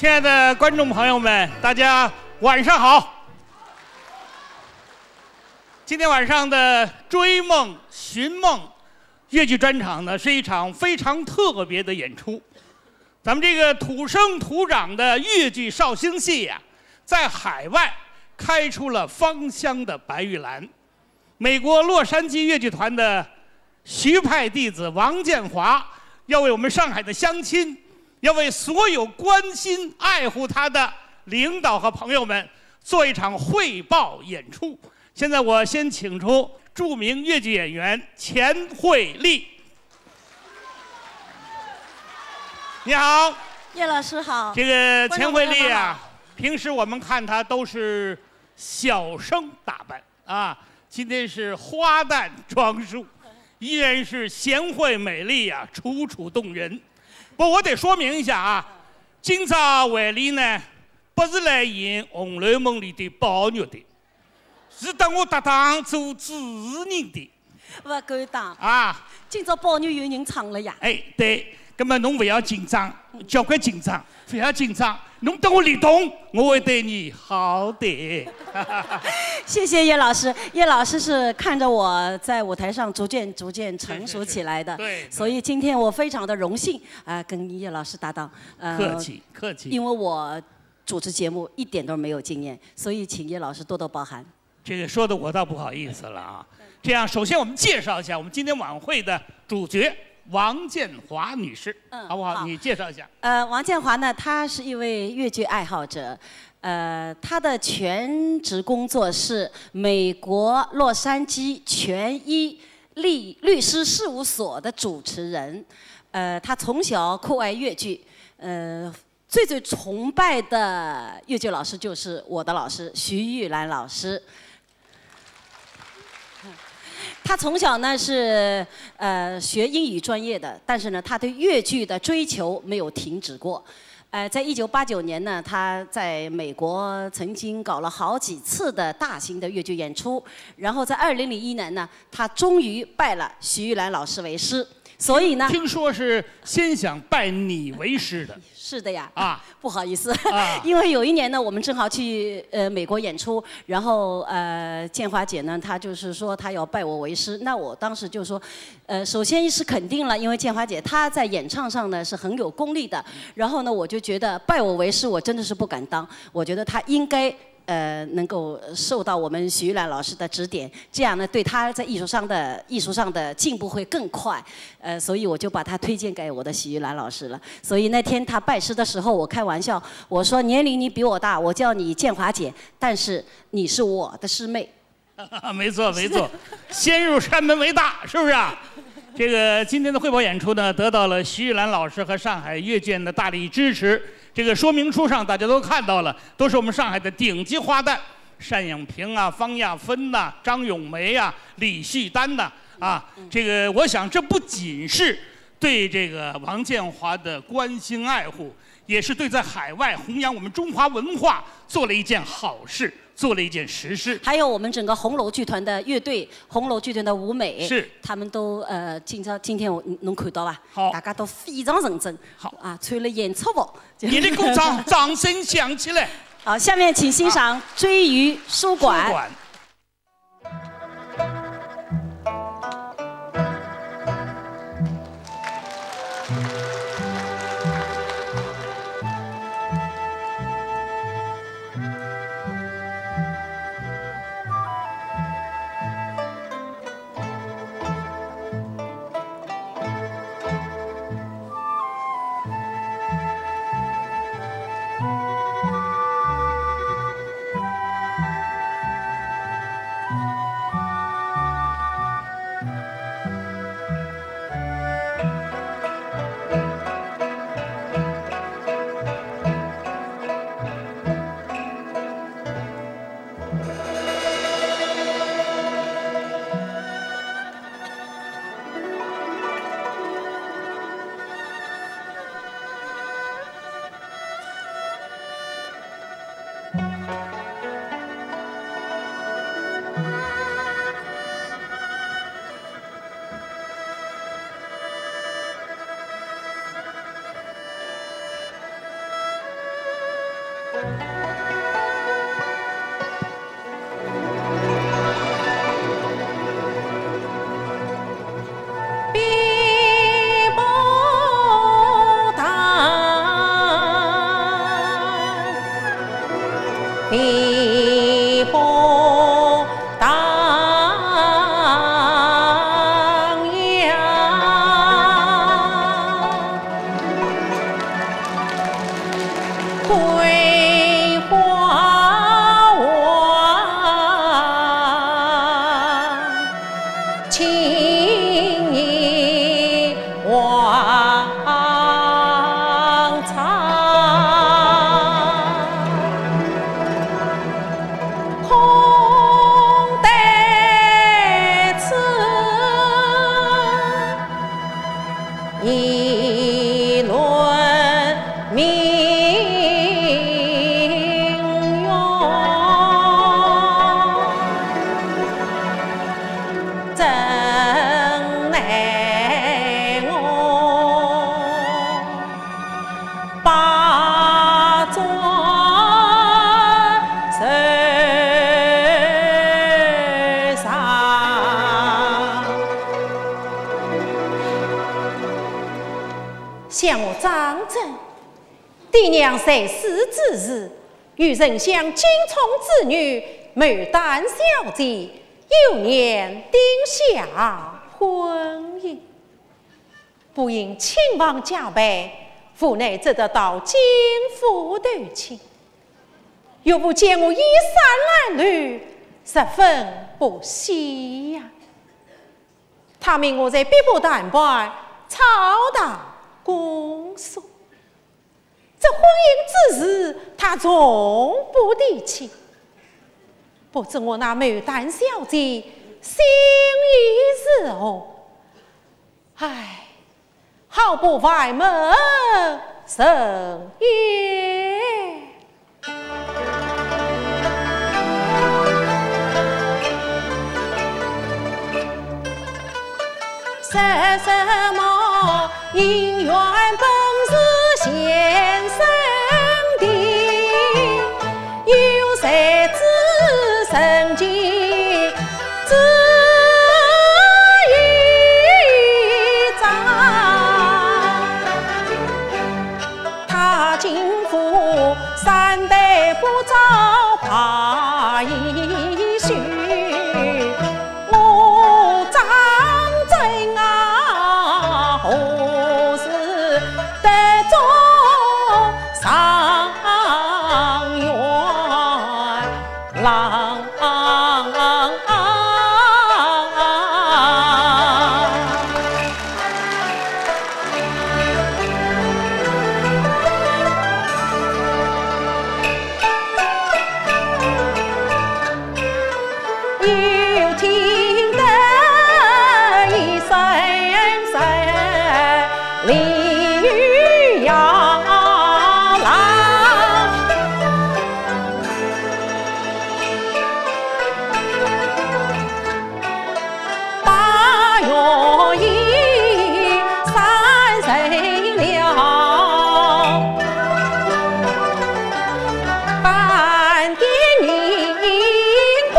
亲爱的观众朋友们，大家晚上好。今天晚上的《追梦寻梦》越剧专场呢，是一场非常特别的演出。咱们这个土生土长的越剧绍兴戏呀，在海外开出了芳香的白玉兰。美国洛杉矶越剧团的徐派弟子王建华，要为我们上海的乡亲，要为所有关心爱护他的领导和朋友们做一场汇报演出。现在我先请出著名越剧演员钱惠丽。你好，叶老师好。这个钱惠丽啊，平时我们看她都是小生打扮啊，今天是花旦装束，依然是贤惠美丽啊，楚楚动人。不，我得说明一下啊，今朝惠丽呢，不是来演《红楼梦》里的宝玉的，是等我搭档做主人的。不敢当啊！今朝宝女有人唱了呀。哎，对，那么侬不要紧张，交关紧张，不要紧张，侬等我立动，我会对你好的。谢谢叶老师，叶老师是看着我在舞台上逐渐成熟起来的，对，所以今天我非常的荣幸跟叶老师搭档。客气客气。因为我主持节目一点都没有经验，所以请叶老师多多包涵。这个说的我倒不好意思了啊。这样，首先我们介绍一下我们今天晚会的主角王建华女士，好不好？好，你介绍一下。王建华呢，她是一位越剧爱好者，她的全职工作是美国洛杉矶权益律师事务所的主持人，她从小酷爱越剧，最崇拜的越剧老师就是我的老师徐玉兰老师。他从小呢是学英语专业的，但是呢，他对越剧的追求没有停止过。在1989年呢，他在美国曾经搞了好几次的大型的越剧演出，然后在2001年呢，他终于拜了徐玉兰老师为师。所以呢，听说是先想拜你为师的。是的呀，不好意思，因为有一年呢，我们正好去美国演出，然后建华姐呢，她就是说她要拜我为师，那我当时就说，首先是肯定了，因为建华姐她在演唱上呢是很有功力的，然后呢，我就觉得拜我为师，我真的是不敢当，我觉得她应该。能够受到我们徐玉兰老师的指点，这样呢，对他在艺术上的进步会更快。所以我就把他推荐给我的徐玉兰老师了。所以那天他拜师的时候，我开玩笑，我说年龄你比我大，我叫你建华姐，但是你是我的师妹。没错没错，先入山门为大，是不是啊？这个今天的汇报演出呢，得到了徐玉兰老师和上海越剧院的大力支持。这个说明书上大家都看到了，都是我们上海的顶级花旦，单永平啊、方亚芬呐、张咏梅啊、李旭丹呐这个我想这不仅是对这个王建华的关心爱护，也是对在海外弘扬我们中华文化做了一件好事。做了一件实事，还有我们整个红楼剧团的乐队，红楼剧团的舞美，是他们都今天我能看到吧？好，大家都非常认真，好穿了演出服。你的鼓掌声响起来。好，下面请欣赏《追鱼书馆》。向我张真，爹娘在世之日，与人乡金虫之女牡丹小姐有年定下婚姻，不因亲王加倍，府内只得到金府投亲，又不见我衣衫褴褛，十分不喜呀。他命我在兵部担办操大公所，这婚姻之事，他从不提起。不知我那牡丹小姐心意如何？唉，好不外门生也。说什么姻缘本是先生的，有谁知生计只一张？他今夫三代不遭怕一许，我张真啊何时得中上元郎？又听得一声声鲤鱼摇郎，八月一三人了，半点银光。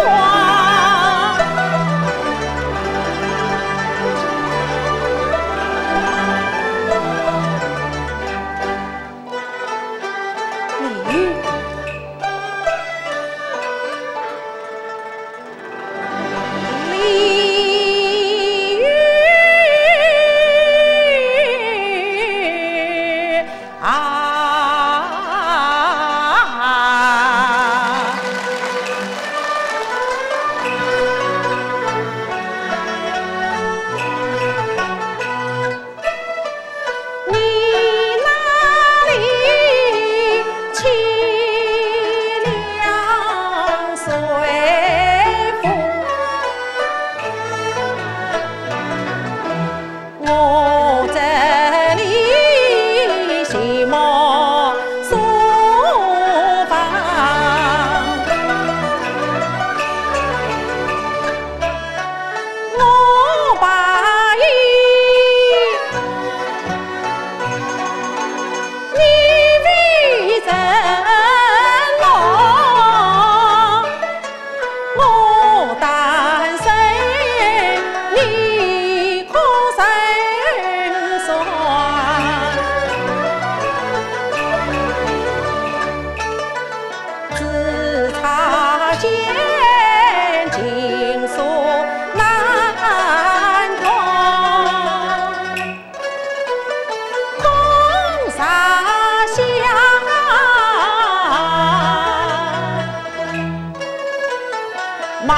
满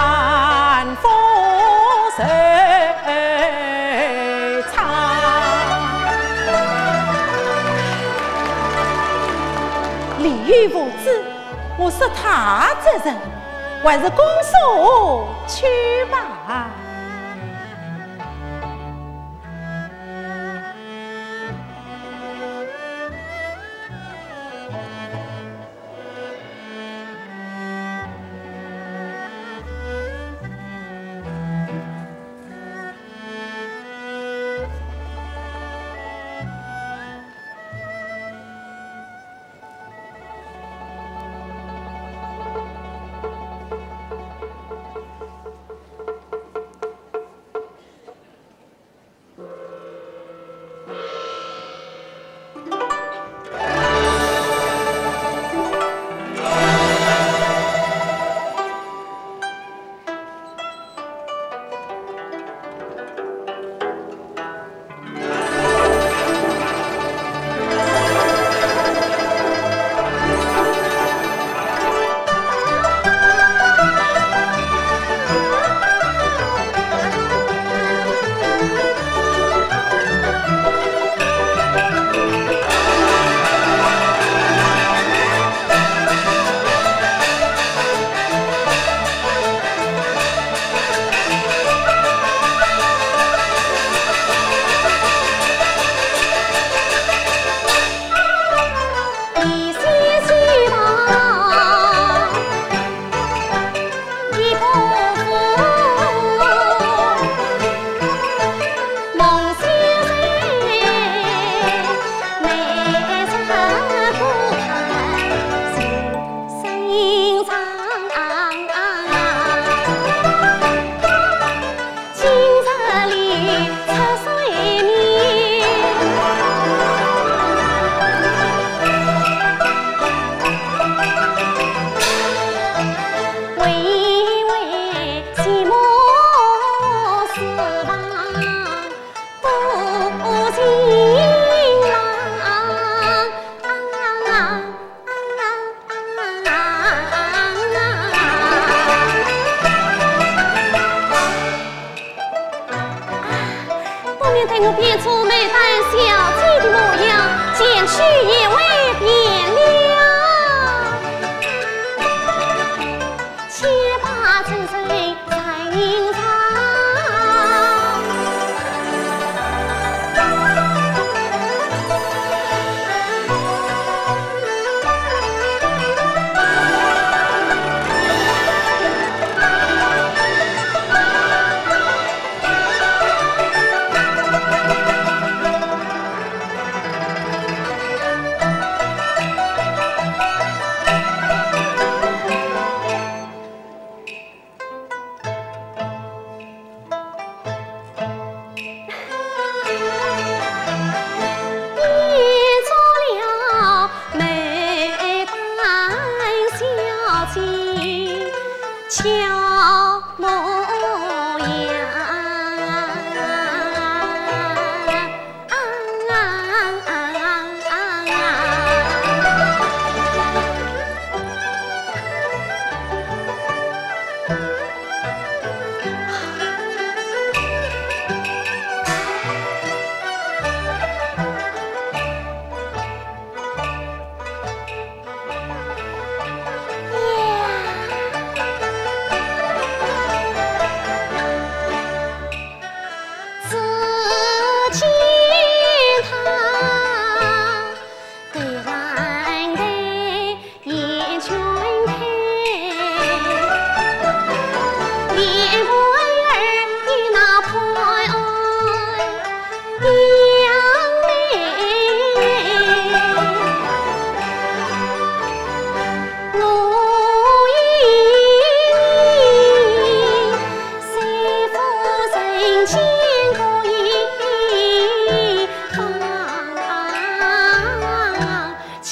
风谁唱？李煜无知，我是他之人，还是公所去吧。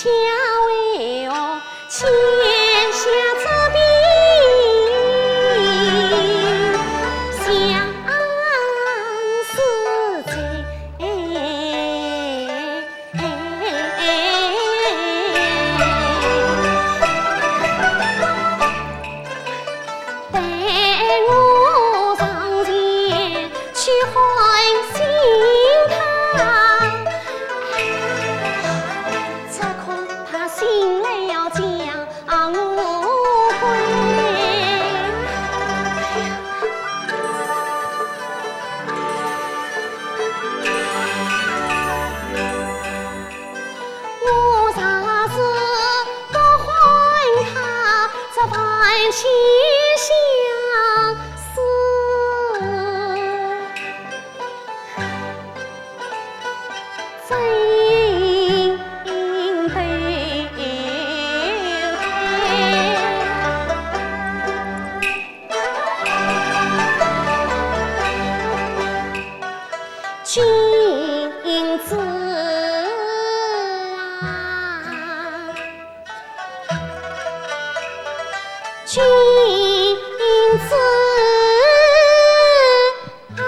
下为哦，天下之滨，相思在。待我上前去唤醒他。醒来要将我归，我啥子不还他，这般情相思。君子啊，君子啊，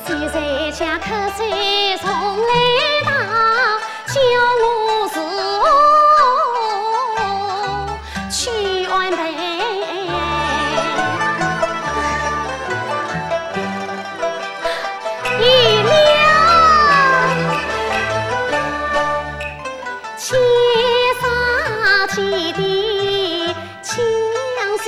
谁在家口水从来打，叫我去安排，一了千沙几地江水。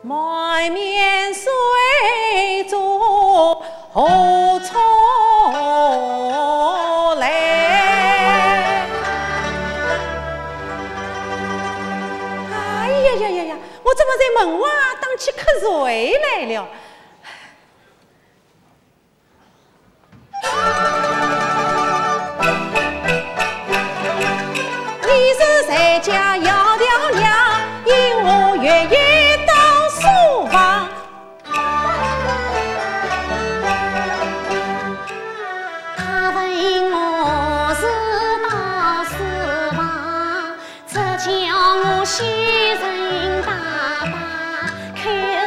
满面水珠何处来？哎呀呀呀呀！我怎么在门外当起瞌睡来了？你是谁家窈窕娘？因我愿意。西人大大开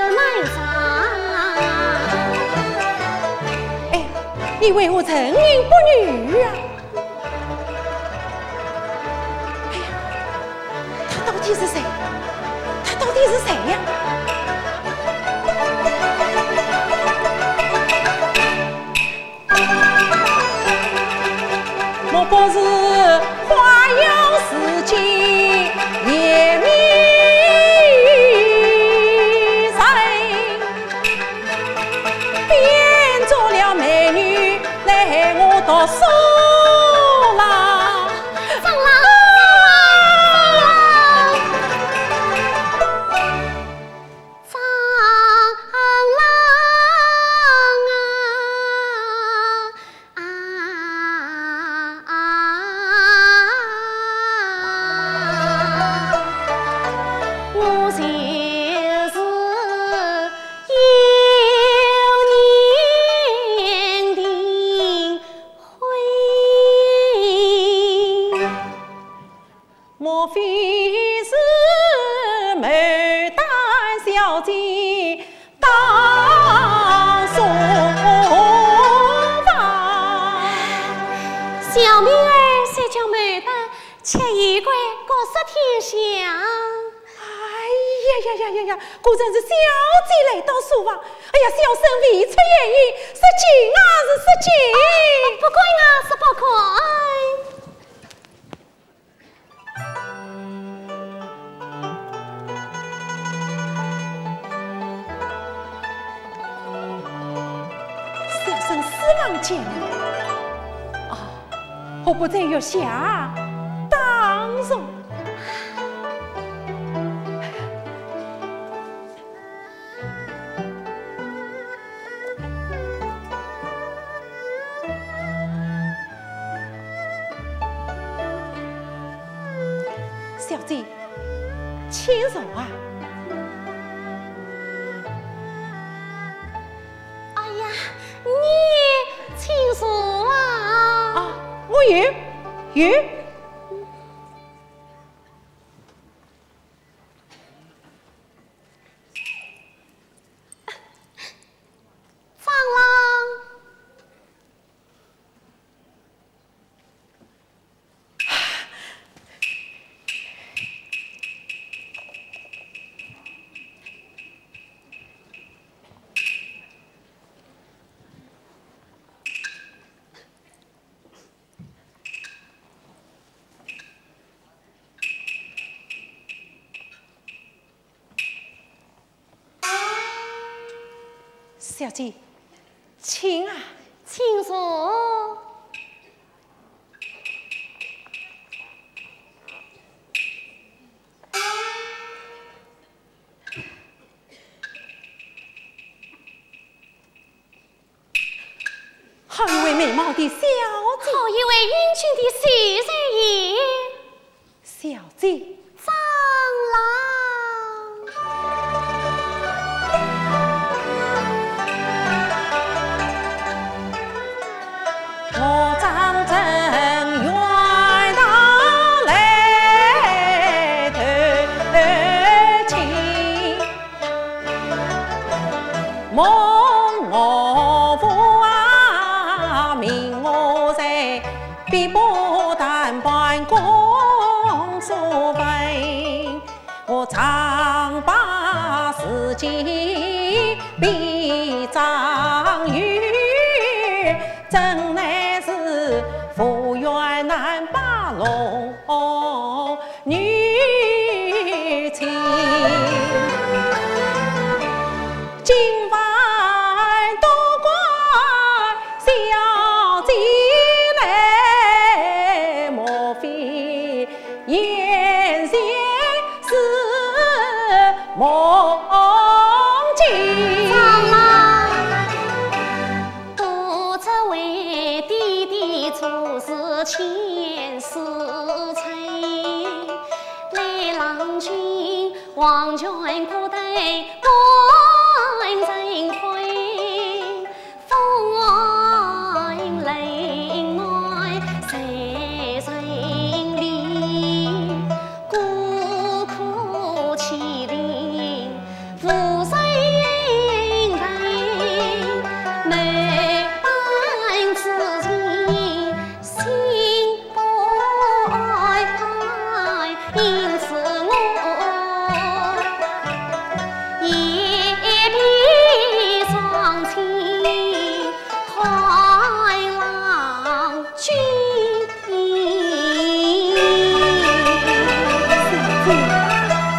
门上，哎，你为何成言不语啊？哎呀，他到底是谁？他到底是谁呀？莫不是花有四季？夜迷人，变做了美女来我读书啦，放啦！放啦！莫非是牡丹小姐当送房。小明儿虽叫牡丹，却一归国色天香。呀！果真是小姐来到书房。哎呀，小生未出言语，失敬啊，是失敬。不怪啊，是不怪。小生失望见了。啊，我不在月下当中。小姐，请坐啊！哎呀，你请坐啊！啊，我有。张郎。小姐，请啊，请坐。好一位美貌的小姐，好一位英俊的徐人爷。小姐，张郎。我张真远道来投亲，梦我父啊，命我在必不但办公所分，我常把自己比张玉。真乃是福缘难把龙女情，今晚多怪小姐来，莫非眼前是梦境？做事千丝翠，来郎君黄泉古代万人亏，风林外谁人离？孤苦凄凉负谁人？难办此情。因此我也必双亲开郎君。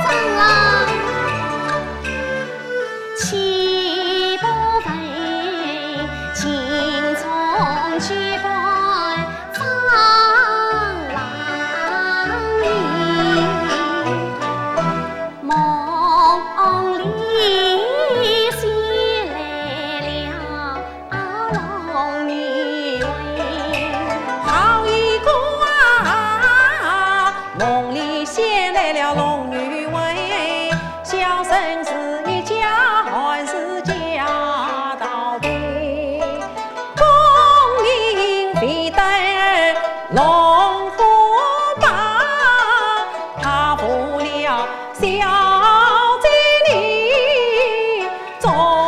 张郎岂不为情从举杯张郎梦里醒来了龙女为，好一个啊！梦里醒来了龙女为，小生是一家还是家道对，功名必得龙虎榜，他负了小姐你做。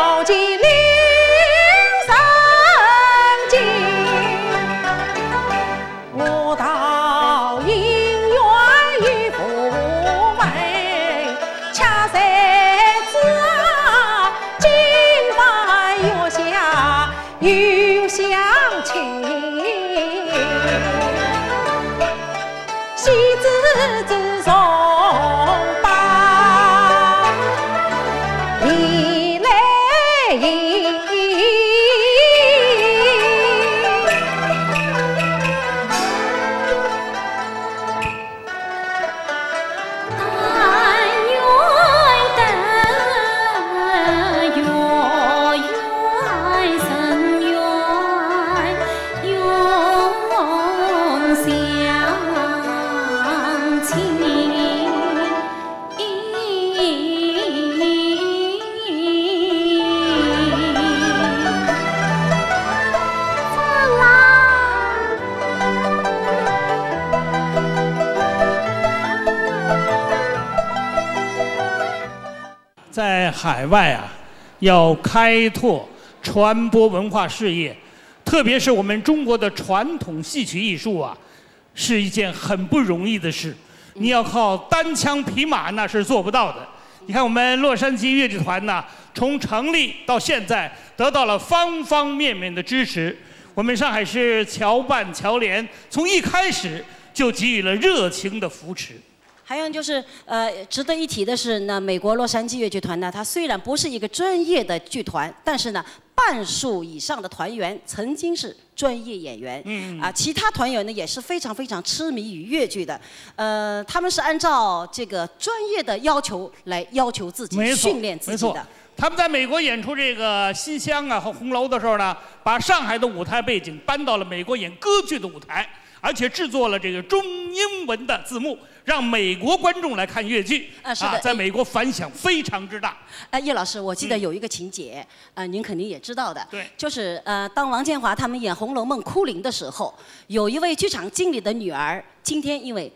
要记灵生经，我道姻缘与父妹，恰谁知啊，今晚月下又相亲。喜字自从把一泪盈，但愿得月圆人圆永相亲。在海外啊，要开拓传播文化事业，特别是我们中国的传统戏曲艺术啊，是一件很不容易的事。你要靠单枪匹马那是做不到的。你看我们洛杉矶越剧团呢，从成立到现在，得到了方方面面的支持。我们上海市侨办侨联从一开始就给予了热情的扶持。还有就是，值得一提的是呢，美国洛杉矶越剧团呢，它虽然不是一个专业的剧团，但是呢，半数以上的团员曾经是专业演员。其他团员呢也是非常非常痴迷于越剧的。他们是按照这个专业的要求来要求自己、训练自己的。他们在美国演出这个《西厢》啊和《红楼》的时候呢，把上海的舞台背景搬到了美国演歌剧的舞台。而且制作了这个中英文的字幕，让美国观众来看越剧。是的，在美国反响非常之大。叶老师，我记得有一个情节，您肯定也知道的。对。就是当王建华他们演《红楼梦》哭灵的时候，有一位剧场经理的女儿，今天因为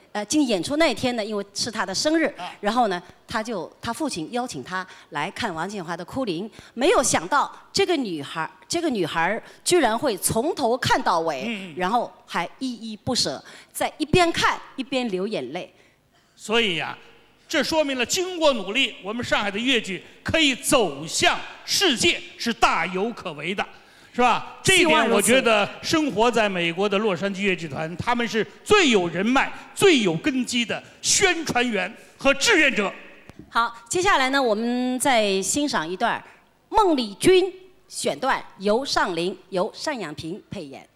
演出那一天呢，因为是她的生日，然后呢，他父亲邀请她来看王建华的哭灵，没有想到这个女孩居然会从头看到尾，然后还依依不舍，在一边看一边流眼泪。所以呀，这说明了经过努力，我们上海的越剧可以走向世界，是大有可为的，是吧？这一点我觉得生活在美国的洛杉矶越剧团，他们是最有人脉、最有根基的宣传员和志愿者。好，接下来呢，我们再欣赏一段孟丽君选段，由尚林、由单养平配演。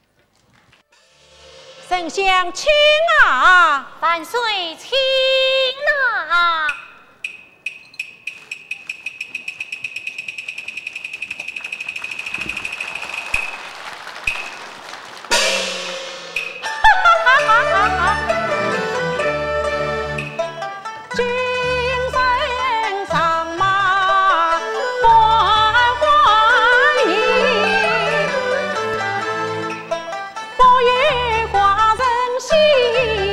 丞相请啊，万岁请啊！君身上马欢欢迎，不与寡人喜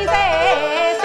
在心。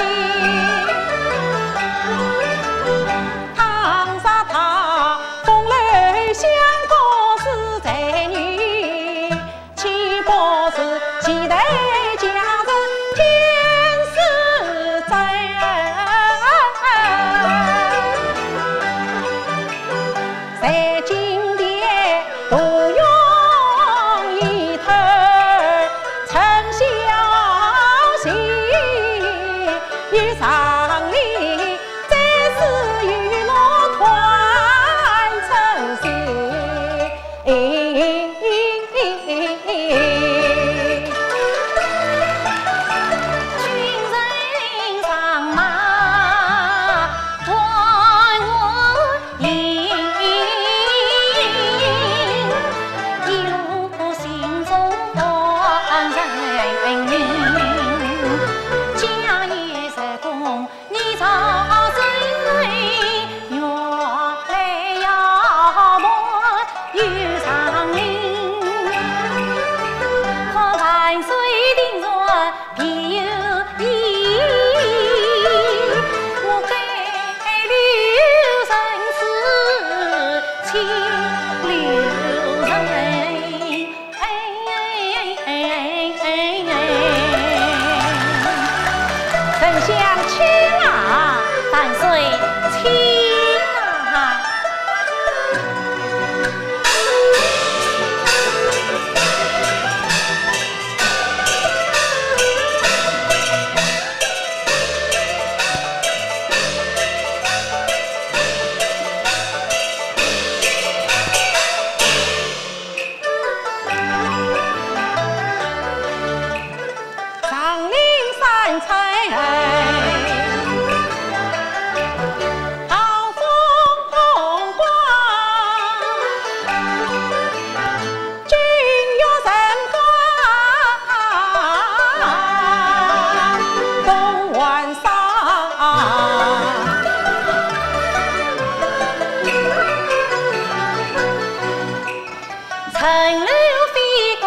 城楼飞过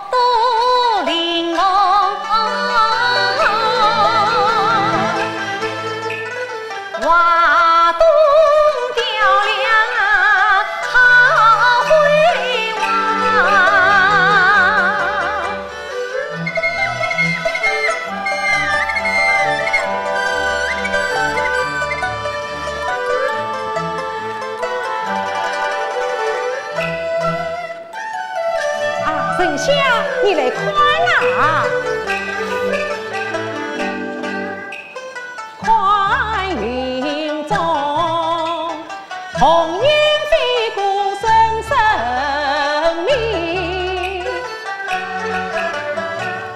都玲珑，华东雕梁好辉煌。丞相，你来看啊！宽云中，红颜飞过深深明，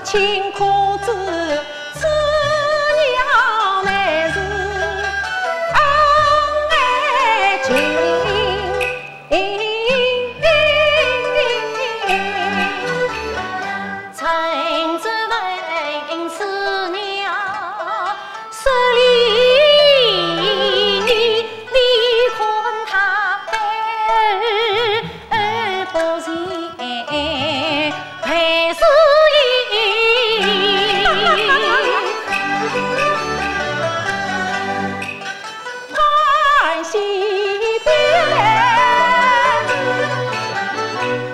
请可知此鸟乃是恩爱情。陈子文是娘，十里离婚他儿不贤，还是欢喜边，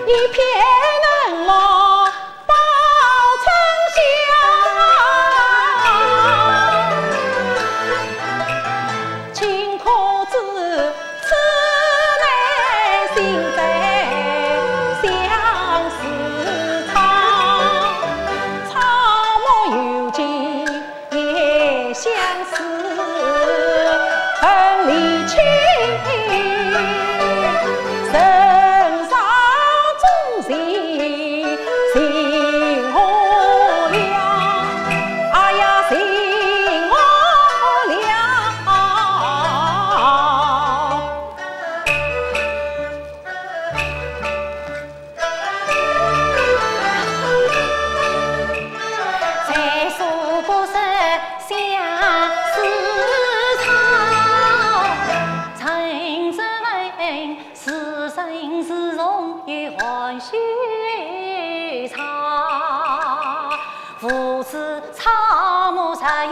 一片冷落。父子草木才有